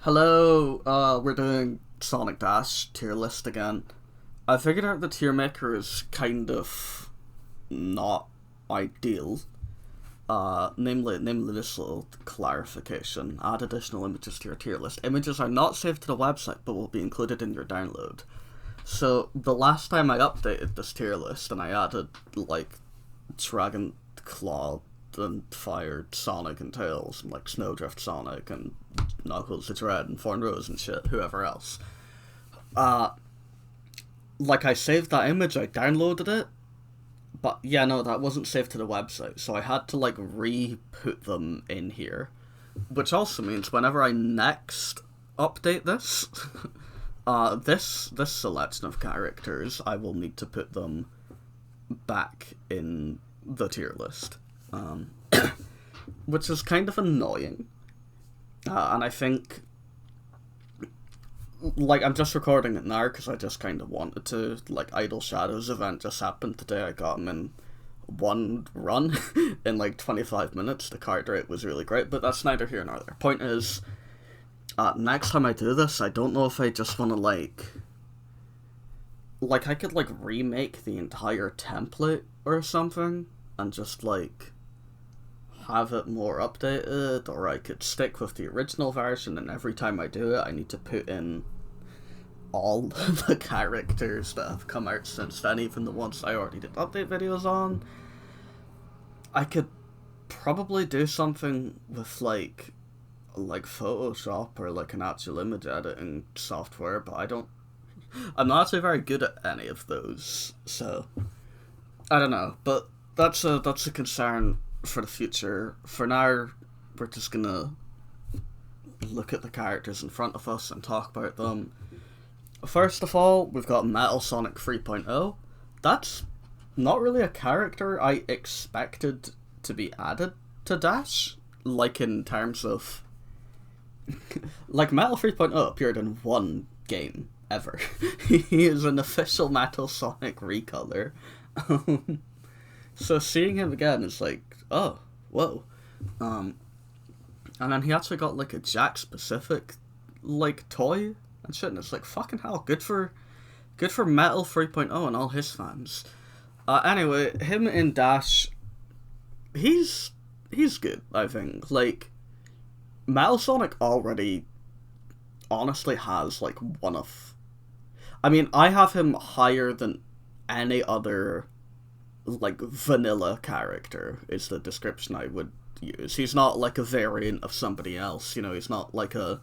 Hello, we're doing Sonic Dash tier list again. I figured out the tier maker is kind of not ideal. Namely this little clarification. Add additional images to your tier list. Images are not saved to the website, but will be included in your download. So, the last time I updated this tier list and I added, Dragon Claw and fired Sonic and Tails, and Snowdrift Sonic and Knuckles the Dread and Thorn Rose and shit, whoever else. I saved that image, I downloaded it, but yeah, no, that wasn't saved to the website, so I had to re-put them in here. Which also means whenever I next update this, this selection of characters, I will need to put them back in the tier list. Which is kind of annoying. And I think, I'm just recording it now because I just kind of wanted to. Idle Shadows event just happened today. I got him in one run in 25 minutes. The card rate was really great, but that's neither here nor there. Point is, next time I do this, I don't know if I just want to, I could, remake the entire template or something, and just, have it more updated, or I could stick with the original version, and every time I do it, I need to put in all the characters that have come out since then, even the ones I already did update videos on. I could probably do something with, Photoshop, or, an actual image editing software, but I'm not actually very good at any of those, so I don't know, but that's a concern for the future. For now, we're just gonna look at the characters in front of us and talk about them. First of all, we've got Metal Sonic 3.0. That's not really a character I expected to be added to Dash, in terms of Metal 3.0 appeared in one game ever. He is an official Metal Sonic recolor. So seeing him again is oh, whoa. And then he actually got a Jack specific toy and shit, and it's fucking hell, good for Metal 3.0 and all his fans. Anyway, him in Dash, he's good, I think. Metal Sonic already honestly has one of, I have him higher than any other vanilla character is the description I would use. He's not a variant of somebody else, he's not an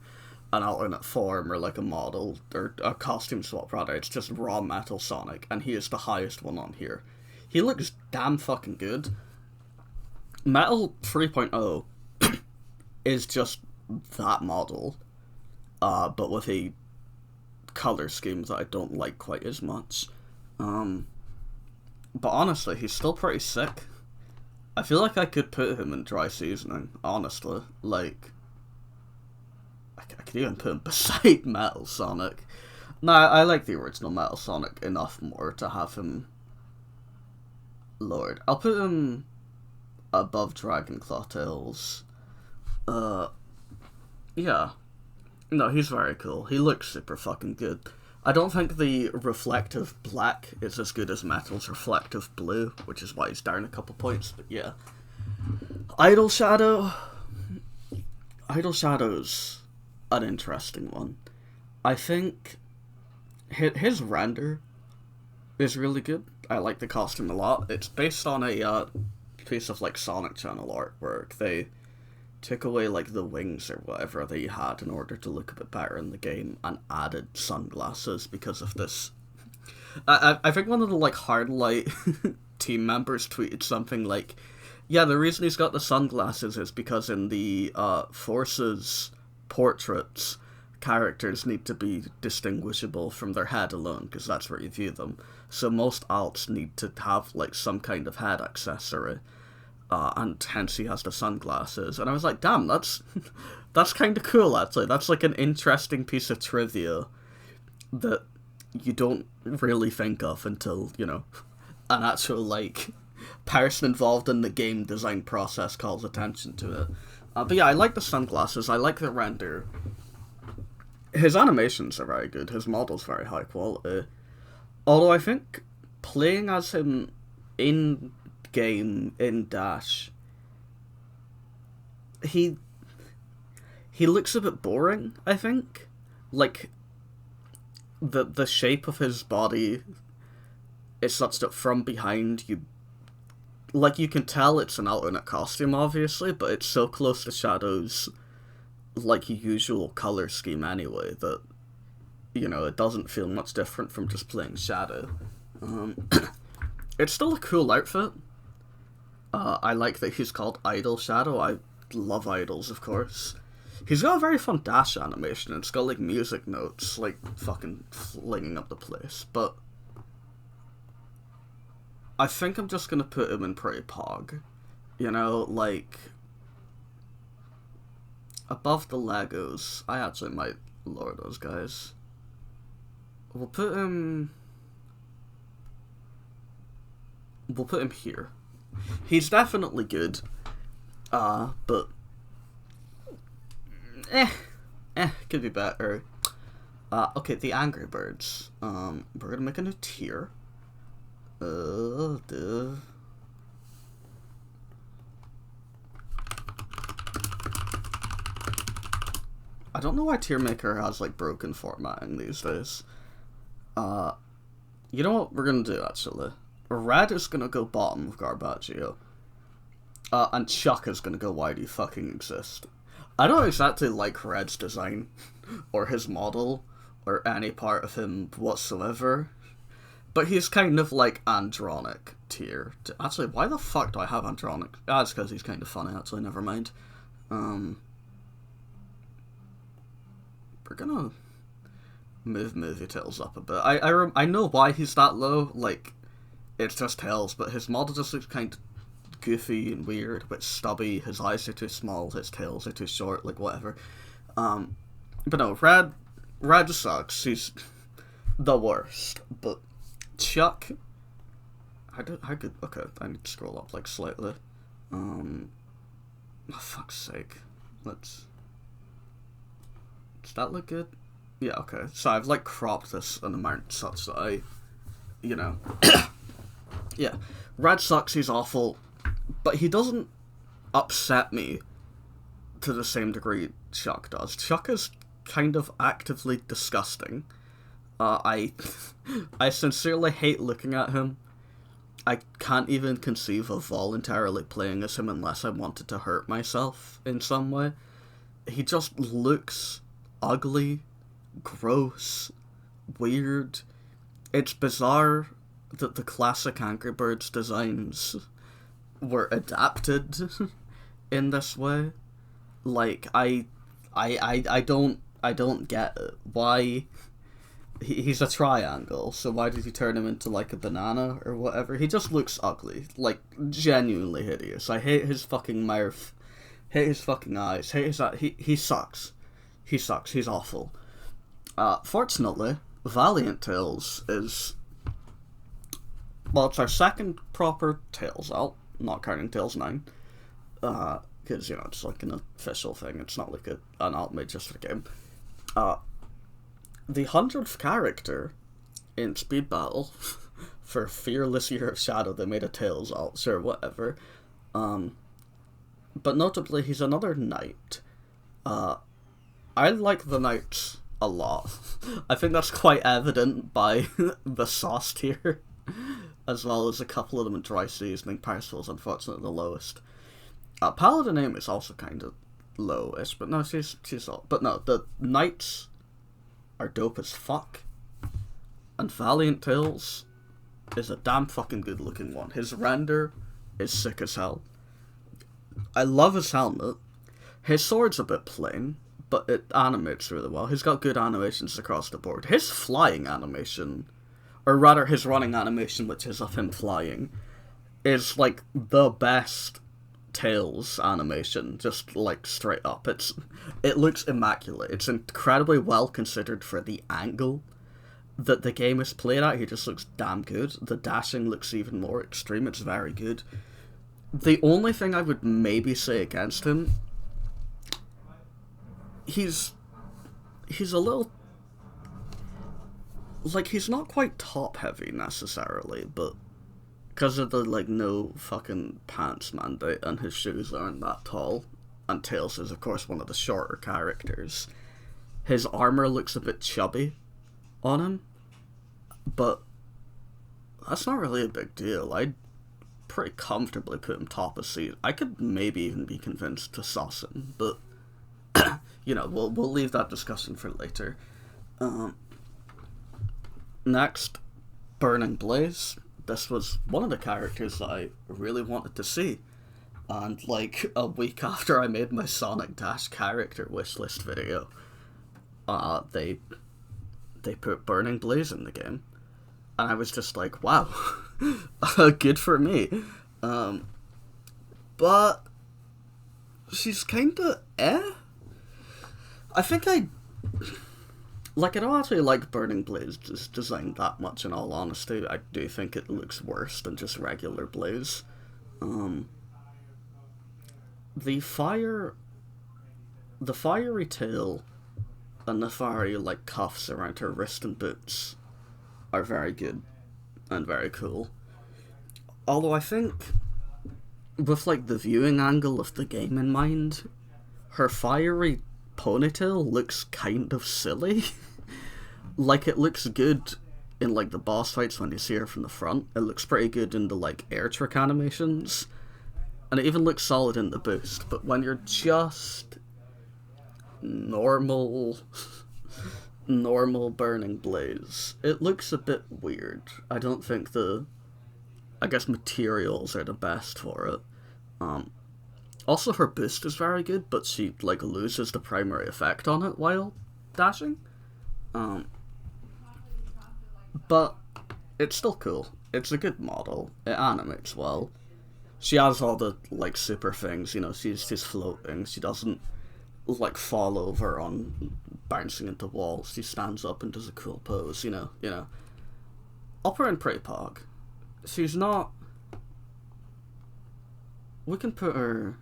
alternate form or a model or a costume swap, rather. It's just raw Metal Sonic, and he is the highest one on here. He looks damn fucking good. Metal 3.0 is just that model, but with a color scheme that I don't like quite as much. But honestly, he's still pretty sick. I feel like I could put him in dry seasoning, honestly. I could even put him beside Metal Sonic. No, I like the original Metal Sonic enough more to have him lowered. I'll put him above Dragon Claw Tails. Yeah. No, he's very cool. He looks super fucking good. I don't think the reflective black is as good as Metal's reflective blue, which is why he's down a couple points, but yeah. Idle Shadow's an interesting one. I think his render is really good. I like the costume a lot. It's based on a piece of Sonic Channel artwork. They took away the wings or whatever they had in order to look a bit better in the game, and added sunglasses because of this. I think one of the Hardlight team members tweeted something yeah, the reason he's got the sunglasses is because in the Forces portraits, characters need to be distinguishable from their head alone, because that's where you view them. So most alts need to have some kind of head accessory. And hence he has the sunglasses. And I was like, damn, that's kind of cool, actually. That's an interesting piece of trivia that you don't really think of until, an actual, person involved in the game design process calls attention to it. But yeah, I like the sunglasses, I like the render. his animations are very good. His model's very high quality. Although I think playing as him in game in Dash, he looks a bit boring. I think, like, the shape of his body is such that from behind you can tell it's an alternate costume, obviously, but it's so close to Shadow's like usual color scheme anyway that, you know, it doesn't feel much different from just playing Shadow. It's still a cool outfit. I like that he's called Idol Shadow. I love idols, of course. He's got a very fun dash animation. It's got like music notes, like fucking flinging up the place. But I think I'm just gonna put him in pretty pog. You know, like above the Legos. I actually might lower those guys. We'll put him here. He's definitely good. But could be better. Okay, the Angry Birds. We're gonna make a new tier. I don't know why Tier Maker has like broken formatting these days. You know what we're gonna do actually? Red is gonna go bottom of Garbaggio. And Chuck is gonna go why do you fucking exist. I don't exactly like Red's design, or his model, or any part of him whatsoever. But he's kind of like Andronic tier. Actually, why the fuck do I have Andronic? It's because he's kind of funny, actually, never mind. We're gonna move Movie Tails up a bit. I know why he's that low, like, it's just Tails, but his model just looks kind of goofy and weird, a bit stubby, his eyes are too small, his tails are too short, like, whatever. But no, Red sucks, he's the worst, but Chuck, okay, I need to scroll up, like, slightly. Oh, fuck's sake, does that look good? Yeah, okay, so I've, like, cropped this an amount such that I, you know, yeah, Red sucks, he's awful, but he doesn't upset me to the same degree Chuck does. Chuck is kind of actively disgusting. I sincerely hate looking at him. I can't even conceive of voluntarily playing as him unless I wanted to hurt myself in some way. He just looks ugly, gross, weird. It's bizarre that the classic Angry Birds designs were adapted in this way. Like, I don't get it. Why? He's a triangle, so why did you turn him into like a banana or whatever? He just looks ugly, like genuinely hideous. I hate his fucking mouth, hate his fucking eyes, hate his he sucks. He sucks. He's awful. Fortunately, Valiant Tails is, well, it's our second proper Tails alt, not counting Tails 9. Because, you know, it's like an official thing. It's not like an alt made just for the game. The 100th character in Speed Battle for Fearless Year of Shadow, they made a Tails alt, sure, whatever. But notably, he's another knight. I like the knights a lot. I think that's quite evident by the sauce tier, as well as a couple of them in dry seasoning. Parcel's unfortunately the lowest. Paladin Aim is also kind of lowish, but no, she's all. But no, the knights are dope as fuck, and Valiant Tails is a damn fucking good looking one. His render is sick as hell. I love his helmet. His sword's a bit plain, but it animates really well. He's got good animations across the board. His flying animation, or rather his running animation, which is of him flying, is like the best Tails animation, just like straight up. It looks immaculate. It's incredibly well considered for the angle that the game is played at. He just looks damn good. The dashing looks even more extreme. It's very good. The only thing I would maybe say against him, he's he's a little, like, he's not quite top heavy necessarily, but because of the, like, no fucking pants mandate and his shoes aren't that tall, and Tails is, of course, one of the shorter characters, his armor looks a bit chubby on him, but that's not really a big deal. I'd pretty comfortably put him top of season. I could maybe even be convinced to sauce him, but you know, we'll leave that discussion for later. Next, Burning Blaze. This was one of the characters that I really wanted to see, and like a week after I made my Sonic Dash character wishlist video, they put Burning Blaze in the game, and I was just like, wow, good for me. But she's kinda I think I don't actually like Burning Blaze's design that much, in all honesty. I do think it looks worse than just regular Blaze. The fiery tail and the fiery, like, cuffs around her wrist and boots are very good and very cool. Although I think, with, like, the viewing angle of the game in mind, her fiery ponytail looks kind of silly. Like, it looks good in, like, the boss fights when you see her from the front. It looks pretty good in the, like, air trick animations. And it even looks solid in the boost. But when you're just normal Burning Blaze, it looks a bit weird. I don't think materials are the best for it. Also, her boost is very good, but she, like, loses the primary effect on it while dashing. But it's still cool. It's a good model. It animates well. She has all the, like, super things, you know, she's floating. She doesn't, like, fall over on bouncing into walls. She stands up and does a cool pose, you know. I'll put her in Pretty Pog. She's not... We can put her...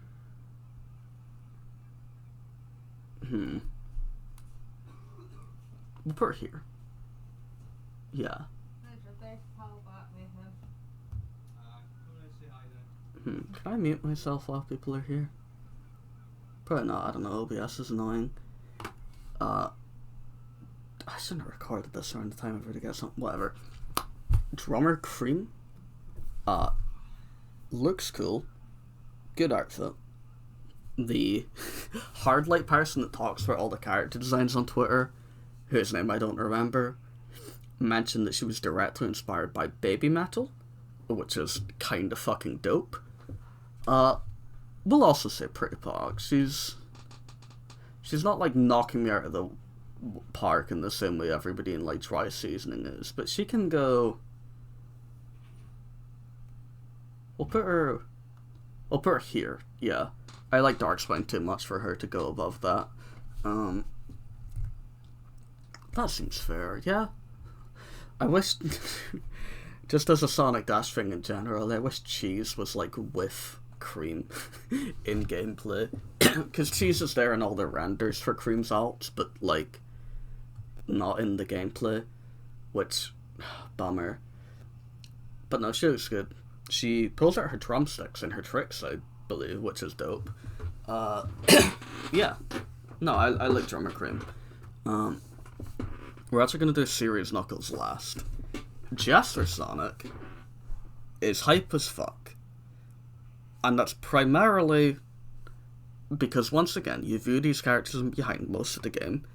We'll put her here. Yeah. Can I mute myself while people are here? Probably not, I don't know, OBS is annoying. I shouldn't have recorded this around the time I've already got something, whatever. Drummer Cream. Looks cool. Good outfit. The Hardlight person that talks about all the character designs on Twitter, whose name I don't remember, mentioned that she was directly inspired by Baby Metal, which is kinda fucking dope. We'll also say Pretty Pog. She's not, like, knocking me out of the park in the same way everybody in, like, Dry Seasoning is, but she can go... We'll put her here, yeah. I like Darkspine too much for her to go above that. That seems fair, yeah. I wish... Just as a Sonic Dash thing in general, I wish Cheese was, like, with Cream in gameplay. Because Cheese is there in all the renders for Cream's alts, but, like, not in the gameplay. Which, bummer. But no, she looks good. She pulls out her drumsticks in her tricks, I believe, which is dope. Yeah. No, I like Drummer Cream. We're actually going to do Series Knuckles last. Jester Sonic is hype as fuck. And that's primarily because, once again, you view these characters behind most of the game.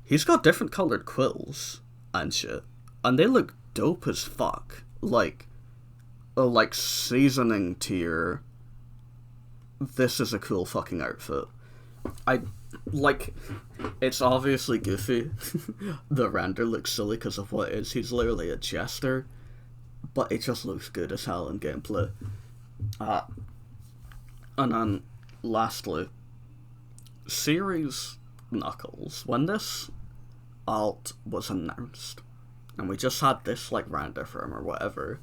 He's got different coloured quills and shit, and they look dope as fuck. Like seasoning tier, this is a cool fucking outfit. It's obviously goofy. The render looks silly because of what it is. He's literally a jester, but it just looks good as hell in gameplay. And then, lastly, Series Knuckles. When this alt was announced, and we just had this, like, render for him or whatever,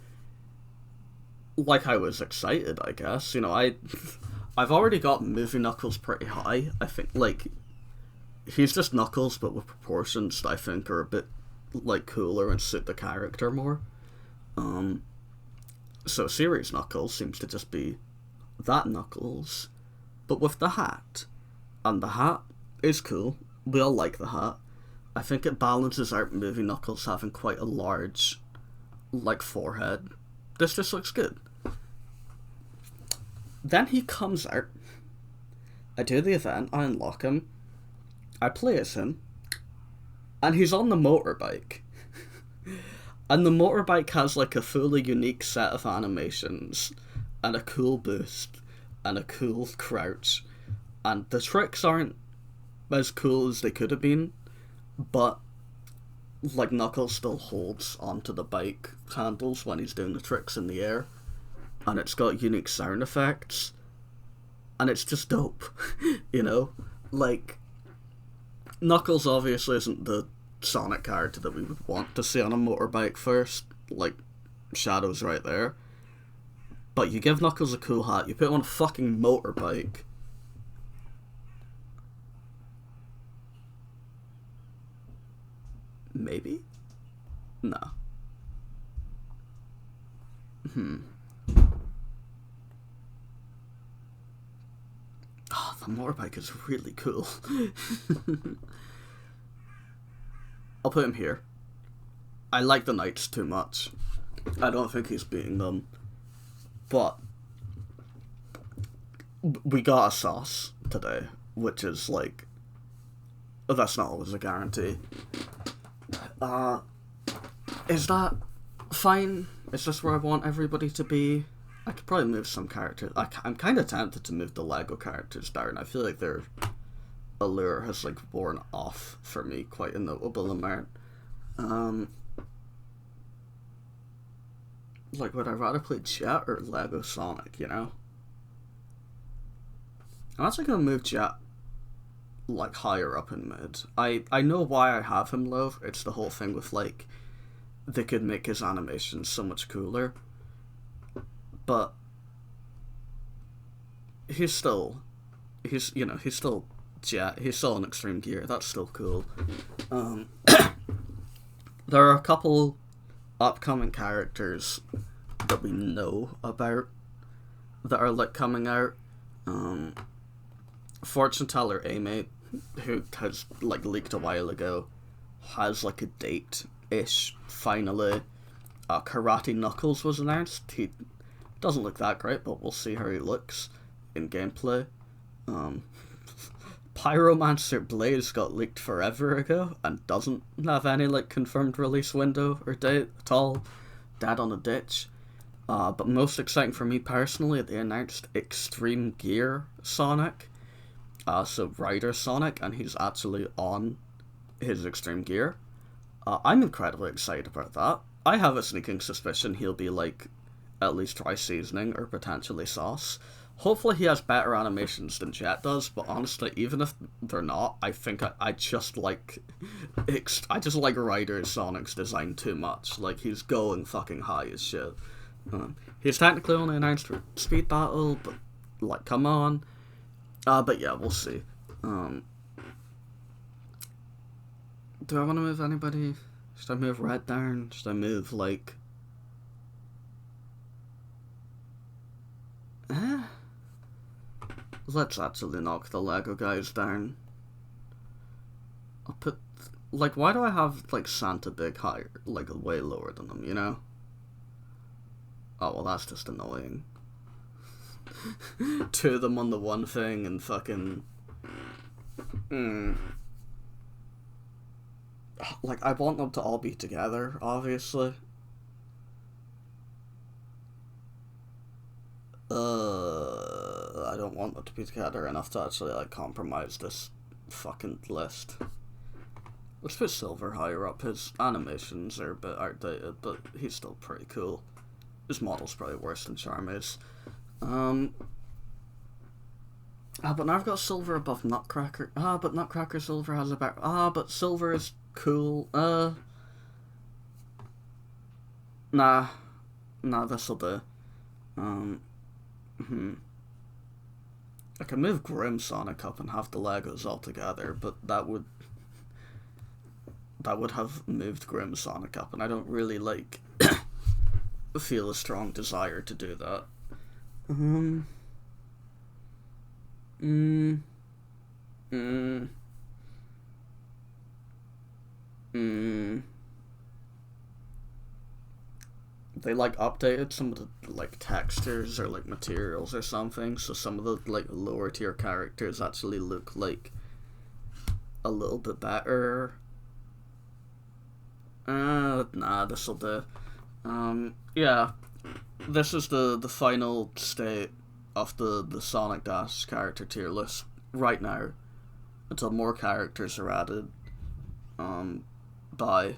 like, I was excited, I guess. You know, I've already got Movie Knuckles pretty high. I think, like, he's just Knuckles, but with proportions that I think are a bit like cooler and suit the character more. So Series Knuckles seems to just be that Knuckles, but with the hat. And the hat is cool. We all like the hat. I think it balances out movie Knuckles having quite a large, like, forehead. This just looks good. Then he comes out. I do the event, I unlock him, I play as him, and he's on the motorbike. And the motorbike has like a fully unique set of animations, and a cool boost, and a cool crouch, and the tricks aren't as cool as they could have been, but like Knuckles still holds onto the bike handles when he's doing the tricks in the air, and it's got unique sound effects, and it's just dope. You know, like, Knuckles obviously isn't the Sonic character that we would want to see on a motorbike first, like Shadow's right there, but you give Knuckles a cool hat, you put him on a fucking motorbike, maybe? No. Oh, the motorbike is really cool. I'll put him here. I like the Knights too much. I don't think he's beating them. But we got a sauce today, which is like, that's not always a guarantee. Is that fine? Is this where I want everybody to be? I could probably move some characters. I'm kind of tempted to move the Lego characters down. I feel like their allure has like worn off for me quite a notable amount. Like, would I rather play Jet or Lego Sonic, you know? I'm actually gonna move Jet like higher up in mid. I know why I have him low. It's the whole thing with like, they could make his animations so much cooler, but he's still Jet. He's still in Extreme Gear. That's still cool. There are a couple upcoming characters that we know about that are like coming out. Fortune Teller Amy, who has like leaked a while ago, has like a date-ish finally. Karate Knuckles was announced. He doesn't look that great, but we'll see how he looks in gameplay. Pyromancer Blaze got leaked forever ago and doesn't have any like confirmed release window or date at all. Dead on a ditch. But most exciting for me personally, they announced Extreme Gear Sonic. So Rider Sonic, and he's actually on his Extreme Gear. I'm incredibly excited about that. I have a sneaking suspicion he'll be like at least Tri Seasoning or potentially Sauce. Hopefully he has better animations than Jet does, but honestly, even if they're not, I think I just like Rider Sonic's design too much. Like, he's going fucking high as shit. He's technically only announced for Speed Battle, but like, come on. But yeah, we'll see. Do I want to move anybody? Should I move Red down? Should I move like... Let's actually knock the Lego guys down. I'll put... Like, why do I have, like, Santa Big higher? Like, way lower than them, you know? Oh, well, that's just annoying. Two of them on the one thing and fucking... Like, I want them to all be together, obviously. I don't want them to be together enough to actually, like, compromise this fucking list. Let's put Silver higher up. His animations are a bit outdated, but he's still pretty cool. His model's probably worse than Charmaze. But now I've got Silver above Nutcracker. But Nutcracker Silver has about... but Silver is cool. Nah, this'll do. I could move Grim Sonic up and have the Legos all together, but that would have moved Grim Sonic up, and I don't really like feel a strong desire to do that. Mm. Mm. Mm. They like updated some of the like textures or like materials or something, so some of the like lower tier characters actually look like a little bit better. Nah, this'll do. Yeah, this is the final state of the Sonic Dash character tier list right now, until more characters are added. Bye.